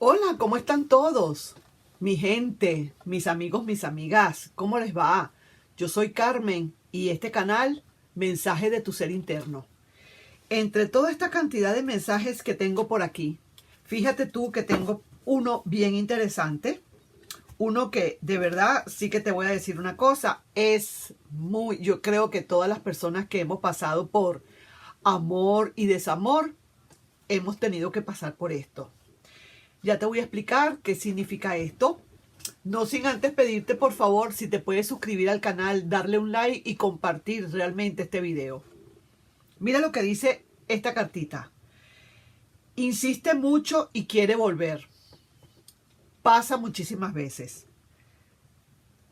Hola, ¿cómo están todos? Mi gente, mis amigos, mis amigas, ¿cómo les va? Yo soy Carmen y este canal, Mensaje de tu Ser Interno. Entre toda esta cantidad de mensajes que tengo por aquí, fíjate tú que tengo uno bien interesante, uno que de verdad sí que te voy a decir una cosa, yo creo que todas las personas que hemos pasado por amor y desamor, hemos tenido que pasar por esto. Ya te voy a explicar qué significa esto. No sin antes pedirte, por favor, si te puedes suscribir al canal, darle un like y compartir realmente este video. Mira lo que dice esta cartita. Insiste mucho y quiere volver. Pasa muchísimas veces.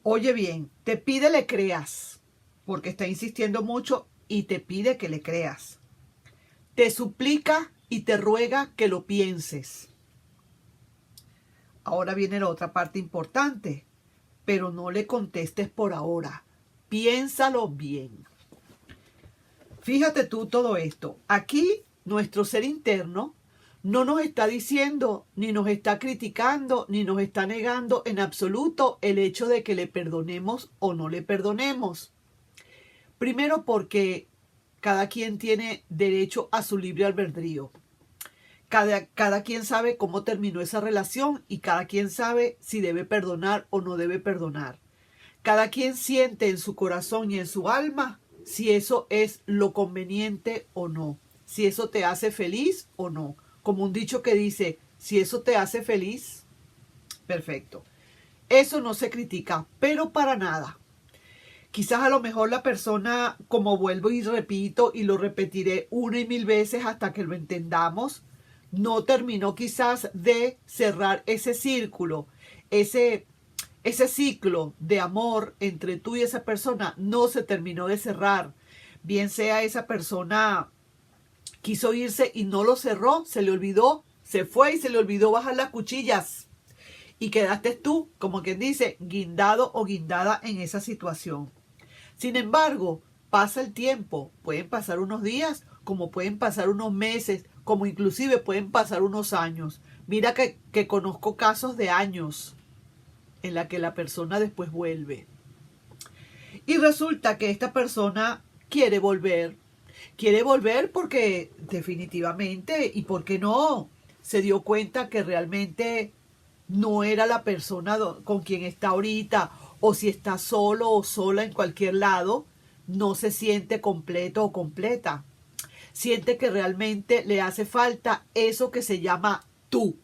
Oye bien, te pide le creas, porque está insistiendo mucho y te pide que le creas. Te suplica y te ruega que lo pienses. Ahora viene la otra parte importante, pero no le contestes por ahora. Piénsalo bien. Fíjate tú todo esto. Aquí nuestro ser interno no nos está diciendo, ni nos está criticando, ni nos está negando en absoluto el hecho de que le perdonemos o no le perdonemos. Primero porque cada quien tiene derecho a su libre albedrío. Cada quien sabe cómo terminó esa relación y cada quien sabe si debe perdonar o no debe perdonar. Cada quien siente en su corazón y en su alma si eso es lo conveniente o no, si eso te hace feliz o no. Como un dicho que dice, si eso te hace feliz, perfecto. Eso no se critica, pero para nada. Quizás a lo mejor la persona, como vuelvo y repito y lo repetiré una y mil veces hasta que lo entendamos, no terminó quizás de cerrar ese círculo, ese ciclo de amor entre tú y esa persona no se terminó de cerrar. Bien sea esa persona quiso irse y no lo cerró, se le olvidó, se fue y se le olvidó bajar las cuchillas. Y quedaste tú, como quien dice, guindado o guindada en esa situación. Sin embargo, pasa el tiempo, pueden pasar unos días, como pueden pasar unos meses, como inclusive pueden pasar unos años. Mira que conozco casos de años en la que la persona después vuelve. Y resulta que esta persona quiere volver. Quiere volver porque definitivamente, y por qué no, se dio cuenta que realmente no era la persona con quien está ahorita, o si está solo o sola en cualquier lado, no se siente completo o completa. Siente que realmente le hace falta eso que se llama tú.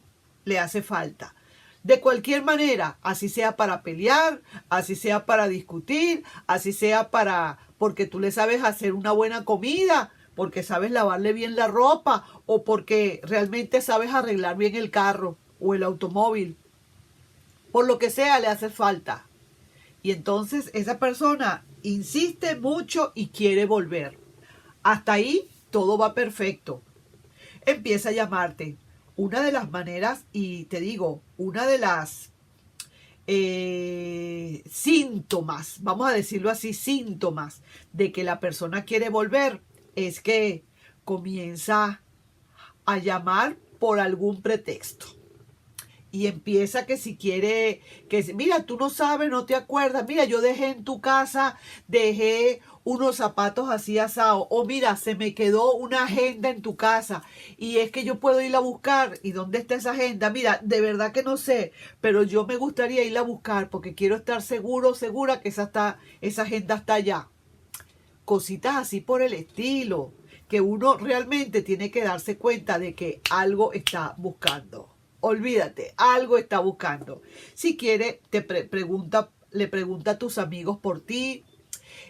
Le hace falta. De cualquier manera, así sea para pelear, así sea para discutir, así sea porque tú le sabes hacer una buena comida, porque sabes lavarle bien la ropa o porque realmente sabes arreglar bien el carro o el automóvil. Por lo que sea, le hace falta. Y entonces esa persona insiste mucho y quiere volver. Hasta ahí todo va perfecto. Empieza a llamarte. Una de las maneras, y te digo, una de las síntomas, vamos a decirlo así, síntomas de que la persona quiere volver, es que comienza a llamar por algún pretexto. Y empieza que si quiere, mira, tú no sabes, no te acuerdas, mira, yo dejé en tu casa, dejé unos zapatos así asados, o mira, se me quedó una agenda en tu casa, y es que yo puedo ir a buscar, ¿y dónde está esa agenda? Mira, de verdad que no sé, pero yo me gustaría ir a buscar, porque quiero estar segura que esa agenda está allá. Cositas así por el estilo, que uno realmente tiene que darse cuenta de que algo está buscando. Olvídate, algo está buscando. Si quiere, le pregunta a tus amigos por ti.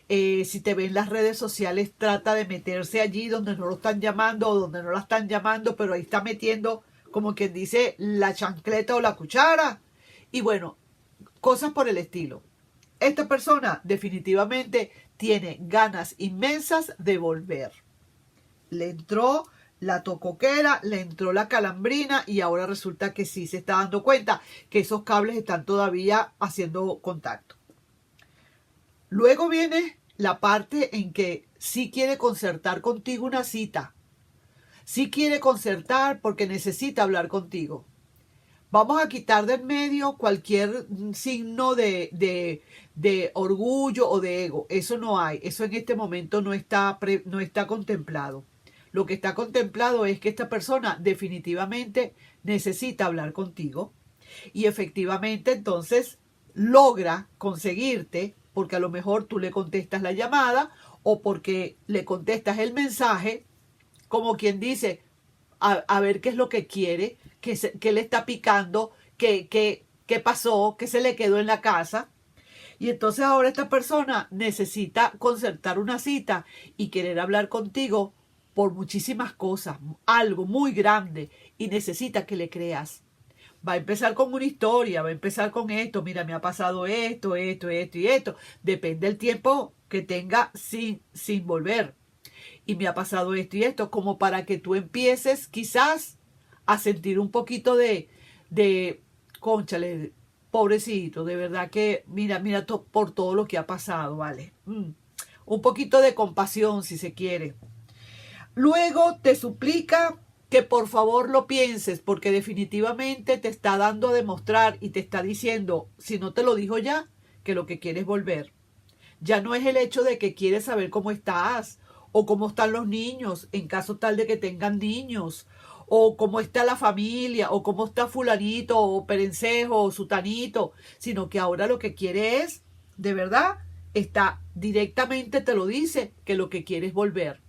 Si te ven en las redes sociales, trata de meterse allí donde no lo están llamando o donde no la están llamando, pero ahí está metiendo, como quien dice, la chancleta o la cuchara. Y bueno, cosas por el estilo. Esta persona definitivamente tiene ganas inmensas de volver. Le entró la tocoquera, le entró la calambrina y ahora resulta que sí se está dando cuenta que esos cables están todavía haciendo contacto. Luego viene la parte en que sí quiere concertar contigo una cita. Sí quiere concertar porque necesita hablar contigo. Vamos a quitar del medio cualquier signo de orgullo o de ego. Eso no hay. Eso en este momento no está contemplado. Lo que está contemplado es que esta persona definitivamente necesita hablar contigo y efectivamente entonces logra conseguirte porque a lo mejor tú le contestas la llamada o porque le contestas el mensaje, como quien dice, a ver qué es lo que quiere, qué le está picando, qué pasó, qué se le quedó en la casa. Y entonces ahora esta persona necesita concertar una cita y querer hablar contigo por muchísimas cosas, algo muy grande, y necesita que le creas. Va a empezar con una historia, va a empezar con esto, mira, me ha pasado esto, esto, esto y esto. Depende del tiempo que tenga sin volver. Y me ha pasado esto y esto, como para que tú empieces quizás a sentir un poquito de cónchale, pobrecito, de verdad que, mira, por todo lo que ha pasado, ¿vale? Un poquito de compasión, si se quiere. Luego te suplica que por favor lo pienses, porque definitivamente te está dando a demostrar y te está diciendo, si no te lo dijo ya, que lo que quiere es volver. Ya no es el hecho de que quiere saber cómo estás o cómo están los niños, en caso tal de que tengan niños, o cómo está la familia, o cómo está fulanito, o perencejo, o sutanito, sino que ahora lo que quiere es, de verdad, está directamente te lo dice, que lo que quiere es volver.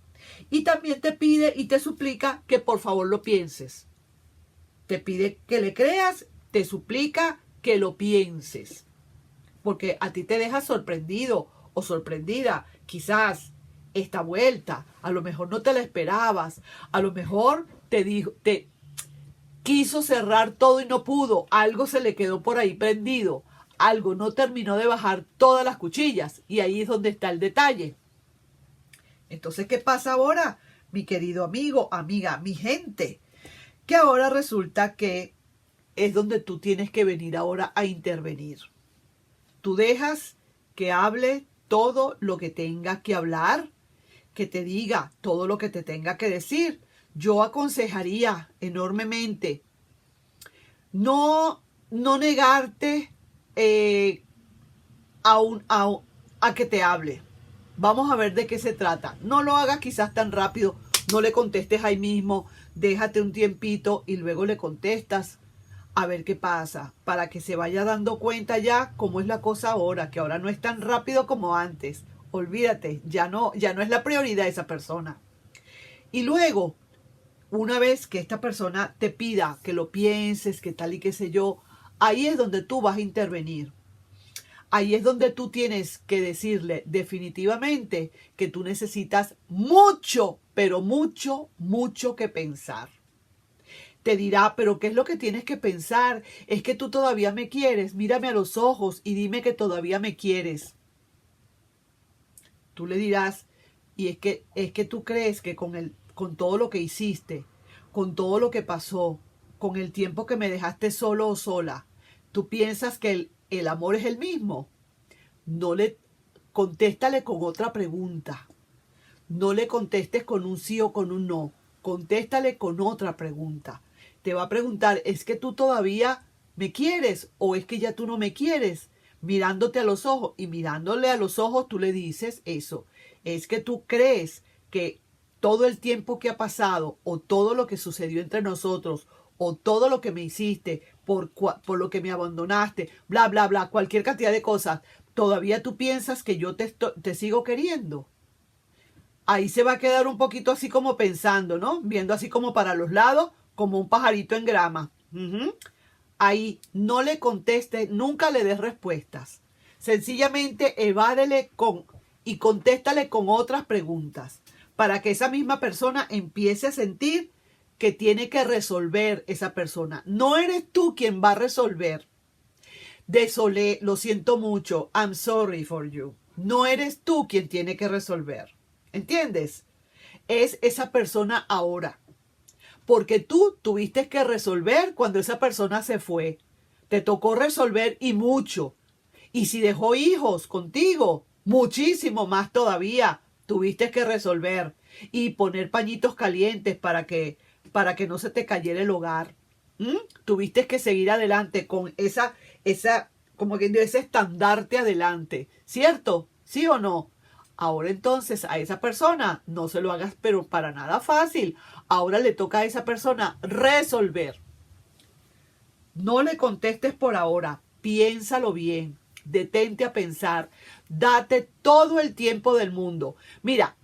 Y también te pide y te suplica que por favor lo pienses. Te pide que le creas, te suplica que lo pienses. Porque a ti te deja sorprendido o sorprendida, quizás esta vuelta, a lo mejor no te la esperabas, a lo mejor te quiso cerrar todo y no pudo, algo se le quedó por ahí prendido, algo no terminó de bajar todas las cuchillas y ahí es donde está el detalle. Entonces, ¿qué pasa ahora, mi querido amigo, amiga, mi gente? Que ahora resulta que es donde tú tienes que venir ahora a intervenir. Tú dejas que hable todo lo que tenga que hablar, que te diga todo lo que te tenga que decir. Yo aconsejaría enormemente no negarte a que te hable. Vamos a ver de qué se trata. No lo hagas quizás tan rápido, no le contestes ahí mismo, déjate un tiempito y luego le contestas a ver qué pasa, para que se vaya dando cuenta ya cómo es la cosa ahora, que ahora no es tan rápido como antes. Olvídate, ya no es la prioridad esa persona. Y luego, una vez que esta persona te pida que lo pienses, que tal y qué sé yo, ahí es donde tú vas a intervenir. Ahí es donde tú tienes que decirle definitivamente que tú necesitas mucho, pero mucho, mucho que pensar. Te dirá, pero ¿qué es lo que tienes que pensar? Es que tú todavía me quieres. Mírame a los ojos y dime que todavía me quieres. Tú le dirás, y es que tú crees que con todo lo que hiciste, con todo lo que pasó, con el tiempo que me dejaste solo o sola, tú piensas que el amor es el mismo. No le contéstale con otra pregunta. No le contestes con un sí o con un no. Contéstale con otra pregunta. Te va a preguntar, ¿es que tú todavía me quieres o es que ya tú no me quieres? Mirándote a los ojos y mirándole a los ojos tú le dices eso. Es que tú crees que todo el tiempo que ha pasado o todo lo que sucedió entre nosotros o todo lo que me hiciste por lo que me abandonaste, bla, bla, bla, cualquier cantidad de cosas, todavía tú piensas que yo te sigo queriendo. Ahí se va a quedar un poquito así como pensando, ¿no? Viendo así como para los lados, como un pajarito en grama. Ahí no le conteste, nunca le des respuestas. Sencillamente evádele y contéstale con otras preguntas para que esa misma persona empiece a sentir que tiene que resolver esa persona. No eres tú quien va a resolver. Desolé, lo siento mucho, I'm sorry for you. No eres tú quien tiene que resolver. ¿Entiendes? Es esa persona ahora. Porque tú tuviste que resolver cuando esa persona se fue. Te tocó resolver y mucho. Y si dejó hijos contigo, muchísimo más todavía tuviste que resolver. Y poner pañitos calientes para que no se te cayera el hogar. Tuviste que seguir adelante con como quien dice, ese estandarte adelante, ¿cierto? ¿Sí o no? Ahora entonces a esa persona no se lo hagas pero para nada fácil. Ahora le toca a esa persona resolver. No le contestes por ahora, piénsalo bien, detente a pensar, date todo el tiempo del mundo. Mira,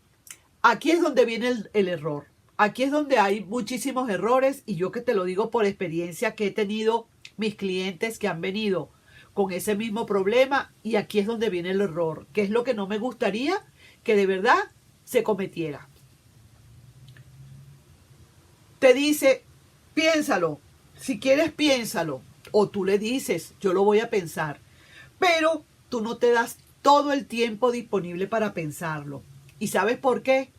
aquí es donde viene el error. Aquí es donde hay muchísimos errores y yo que te lo digo por experiencia que he tenido mis clientes que han venido con ese mismo problema y aquí es donde viene el error, que es lo que no me gustaría que de verdad se cometiera. Te dice, piénsalo, si quieres piénsalo, o tú le dices, yo lo voy a pensar, pero tú no te das todo el tiempo disponible para pensarlo. ¿Y sabes por qué?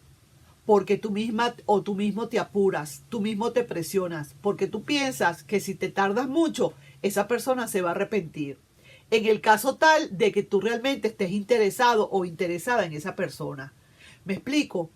Porque tú misma o tú mismo te apuras, tú mismo te presionas, porque tú piensas que si te tardas mucho, esa persona se va a arrepentir. En el caso tal de que tú realmente estés interesado o interesada en esa persona. ¿Me explico?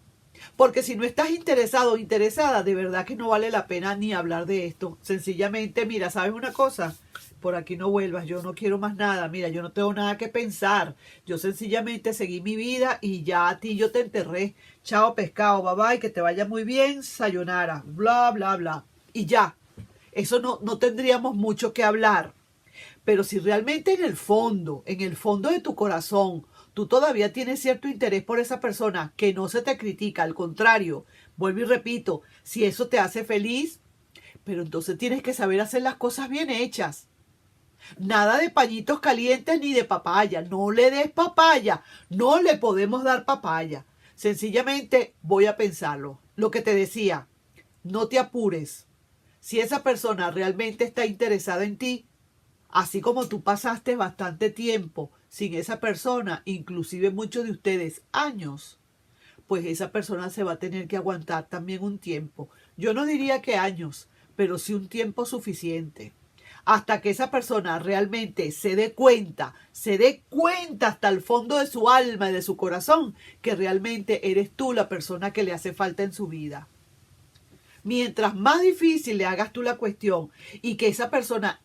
Porque si no estás interesado o interesada, de verdad que no vale la pena ni hablar de esto. Sencillamente, mira, ¿sabes una cosa? Por aquí no vuelvas, yo no quiero más nada, mira, yo no tengo nada que pensar. Yo sencillamente seguí mi vida y ya a ti yo te enterré. Chao pescado, bye bye, que te vaya muy bien, sayonara, bla, bla, bla. Y ya, eso no tendríamos mucho que hablar. Pero si realmente en el fondo de tu corazón, tú todavía tienes cierto interés por esa persona, que no se te critica, al contrario, vuelvo y repito, si eso te hace feliz, pero entonces tienes que saber hacer las cosas bien hechas. Nada de pañitos calientes ni de papaya, no le des papaya, no le podemos dar papaya. Sencillamente voy a pensarlo. Lo que te decía, no te apures. Si esa persona realmente está interesada en ti, así como tú pasaste bastante tiempo sin esa persona, inclusive muchos de ustedes años, pues esa persona se va a tener que aguantar también un tiempo. Yo no diría que años, pero sí un tiempo suficiente. Hasta que esa persona realmente se dé cuenta hasta el fondo de su alma y de su corazón que realmente eres tú la persona que le hace falta en su vida. Mientras más difícil le hagas tú la cuestión y que esa persona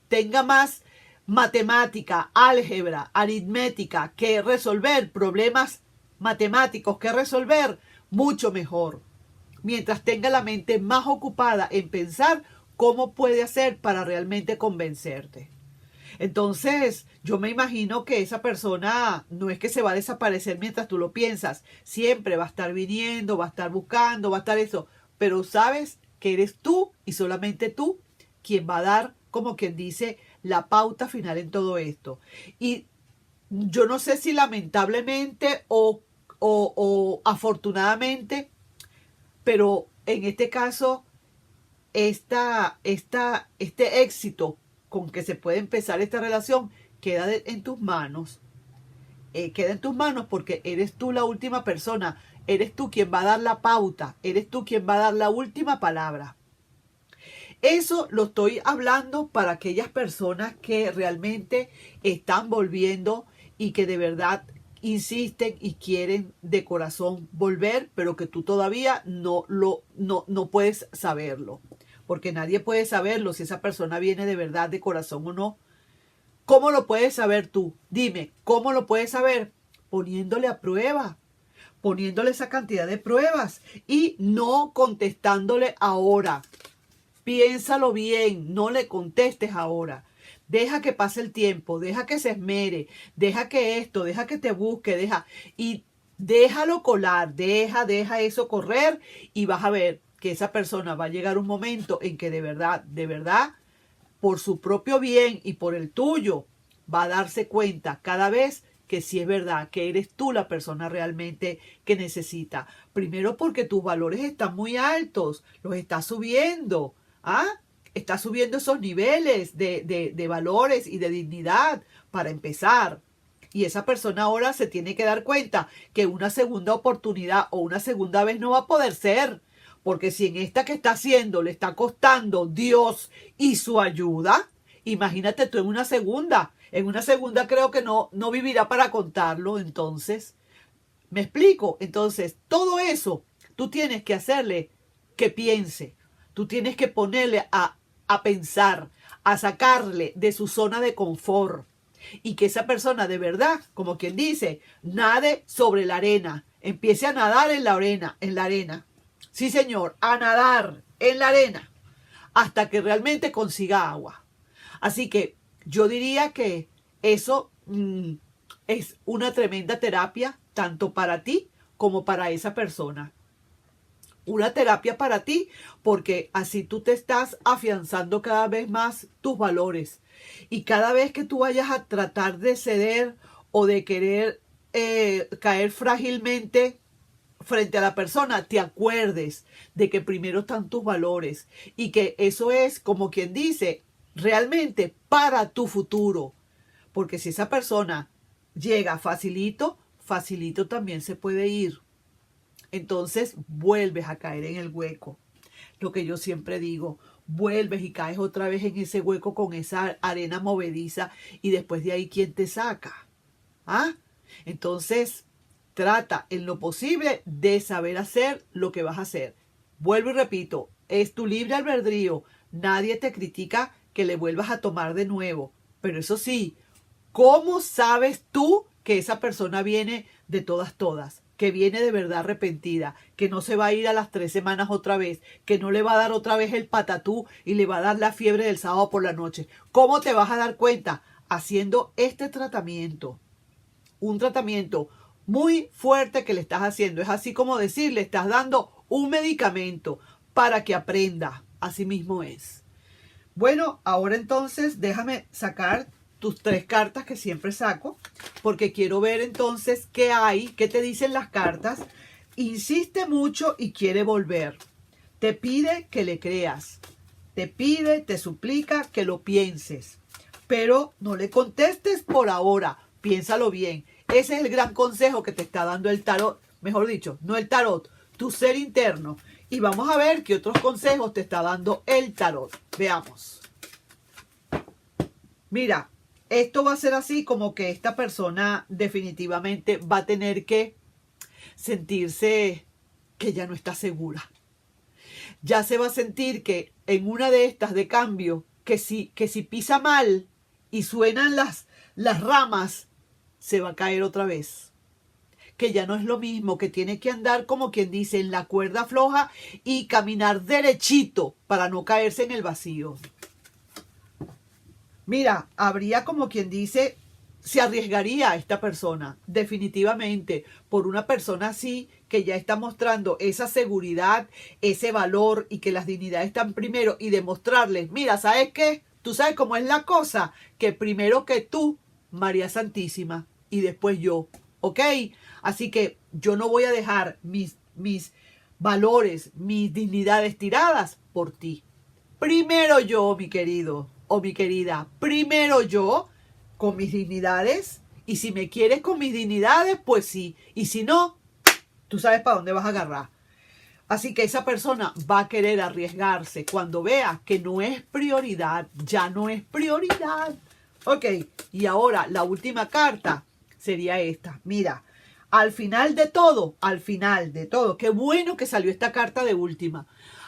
tenga más matemática, álgebra, aritmética que resolver, problemas matemáticos que resolver, mucho mejor. Mientras tenga la mente más ocupada en pensar cómo puede hacer para realmente convencerte. Entonces, yo me imagino que esa persona no es que se va a desaparecer mientras tú lo piensas. Siempre va a estar viniendo, va a estar buscando, va a estar eso. Pero sabes que eres tú y solamente tú quien va a dar, como quien dice, la pauta final en todo esto. Y yo no sé si lamentablemente o afortunadamente, pero en este caso, este éxito con que se puede empezar esta relación queda en tus manos. Queda en tus manos porque eres tú la última persona. Eres tú quien va a dar la pauta. Eres tú quien va a dar la última palabra. Eso lo estoy hablando para aquellas personas que realmente están volviendo y que de verdad insisten y quieren de corazón volver, pero que tú todavía no puedes saberlo. Porque nadie puede saberlo si esa persona viene de verdad de corazón o no. ¿Cómo lo puedes saber tú? Dime, ¿cómo lo puedes saber? Poniéndole a prueba, poniéndole esa cantidad de pruebas y no contestándole ahora. Piénsalo bien, no le contestes ahora. Deja que pase el tiempo, deja que se esmere, deja que esto, deja que te busque, y déjalo colar, deja eso correr y vas a ver que esa persona va a llegar un momento en que de verdad, por su propio bien y por el tuyo, va a darse cuenta cada vez que sí es verdad, que eres tú la persona realmente que necesita. Primero porque tus valores están muy altos, los estás subiendo. Estás subiendo esos niveles de valores y de dignidad para empezar. Y esa persona ahora se tiene que dar cuenta que una segunda oportunidad o una segunda vez no va a poder ser. Porque si en esta que está haciendo le está costando Dios y su ayuda, imagínate tú en una segunda. En una segunda creo que no vivirá para contarlo. Entonces, ¿me explico? Entonces, todo eso tú tienes que hacerle que piense. Tú tienes que ponerle a pensar, a sacarle de su zona de confort. Y que esa persona de verdad, como quien dice, nade sobre la arena. Empiece a nadar en la arena. Sí, señor, a nadar en la arena hasta que realmente consiga agua. Así que yo diría que eso es una tremenda terapia, tanto para ti como para esa persona. Una terapia para ti, porque así tú te estás afianzando cada vez más tus valores. Y cada vez que tú vayas a tratar de ceder o de querer caer frágilmente frente a la persona, te acuerdes de que primero están tus valores y que eso es, como quien dice, realmente para tu futuro. Porque si esa persona llega facilito, facilito también se puede ir. Entonces vuelves a caer en el hueco. Lo que yo siempre digo, vuelves y caes otra vez en ese hueco con esa arena movediza y después de ahí, ¿quién te saca? ¿Ah? Entonces, trata en lo posible de saber hacer lo que vas a hacer. Vuelvo y repito, es tu libre albedrío. Nadie te critica que le vuelvas a tomar de nuevo. Pero eso sí, ¿cómo sabes tú que esa persona viene de todas? Que viene de verdad arrepentida, que no se va a ir a las 3 semanas otra vez, que no le va a dar otra vez el patatú y le va a dar la fiebre del sábado por la noche. ¿Cómo te vas a dar cuenta? Haciendo este tratamiento. Un tratamiento muy fuerte que le estás haciendo. Es así como decir, le estás dando un medicamento para que aprenda. Así mismo es. Bueno, ahora entonces déjame sacar tus 3 cartas que siempre saco, porque quiero ver entonces qué hay, qué te dicen las cartas. Insiste mucho y quiere volver. Te pide que le creas. Te pide, te suplica que lo pienses. Pero no le contestes por ahora. Piénsalo bien. Ese es el gran consejo que te está dando el tarot. Mejor dicho, no el tarot, tu ser interno. Y vamos a ver qué otros consejos te está dando el tarot. Veamos. Mira, esto va a ser así como que esta persona definitivamente va a tener que sentirse que ya no está segura. Ya se va a sentir que en una de estas de cambio, que si pisa mal y suenan las ramas, se va a caer otra vez. Que ya no es lo mismo, que tiene que andar como quien dice en la cuerda floja y caminar derechito para no caerse en el vacío. Mira, habría como quien dice, se arriesgaría a esta persona, definitivamente, por una persona así que ya está mostrando esa seguridad, ese valor y que las dignidades están primero y demostrarles, mira, ¿sabes qué? Tú sabes cómo es la cosa, que primero que tú, María Santísima, y después yo, ¿ok? Así que yo no voy a dejar mis valores, mis dignidades tiradas por ti. Primero yo, mi querido o mi querida, primero yo con mis dignidades, y si me quieres con mis dignidades, pues sí, y si no, tú sabes para dónde vas a agarrar. Así que esa persona va a querer arriesgarse cuando vea que no es prioridad, ya no es prioridad. Ok, y ahora la última carta sería esta. Mira, al final de todo, qué bueno que salió esta carta de última.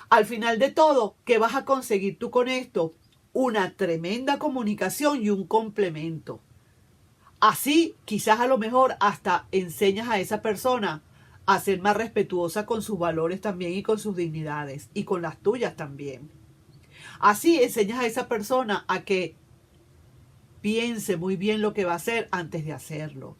Al final de todo, ¿qué vas a conseguir tú con esto? Una tremenda comunicación y un complemento. Así, quizás a lo mejor hasta enseñas a esa persona a ser más respetuosa con sus valores también y con sus dignidades y con las tuyas también. Así enseñas a esa persona a que piense muy bien lo que va a hacer antes de hacerlo.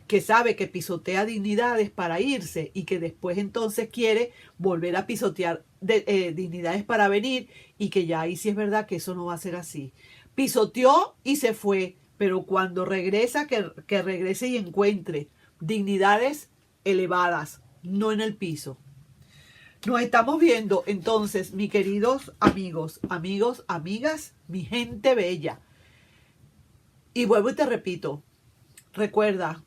Que sabe que pisotea dignidades para irse y que después entonces quiere volver a pisotear dignidades para venir, y que ya ahí sí es verdad que eso no va a ser así. Pisoteó y se fue, pero cuando regresa, que regrese y encuentre dignidades elevadas, no en el piso. Nos estamos viendo entonces, mis queridos amigos, amigas, mi gente bella. Y vuelvo y te repito, recuerda,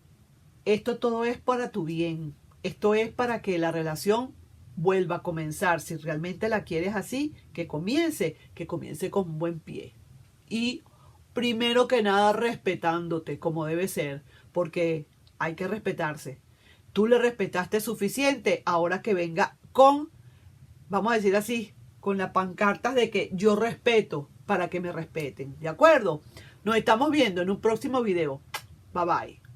esto todo es para tu bien. Esto es para que la relación vuelva a comenzar. Si realmente la quieres así, que comience con un buen pie. Y primero que nada respetándote como debe ser, porque hay que respetarse. Tú le respetaste suficiente, ahora que venga con, vamos a decir así, con las pancartas de que yo respeto para que me respeten. ¿De acuerdo? Nos estamos viendo en un próximo video. Bye bye.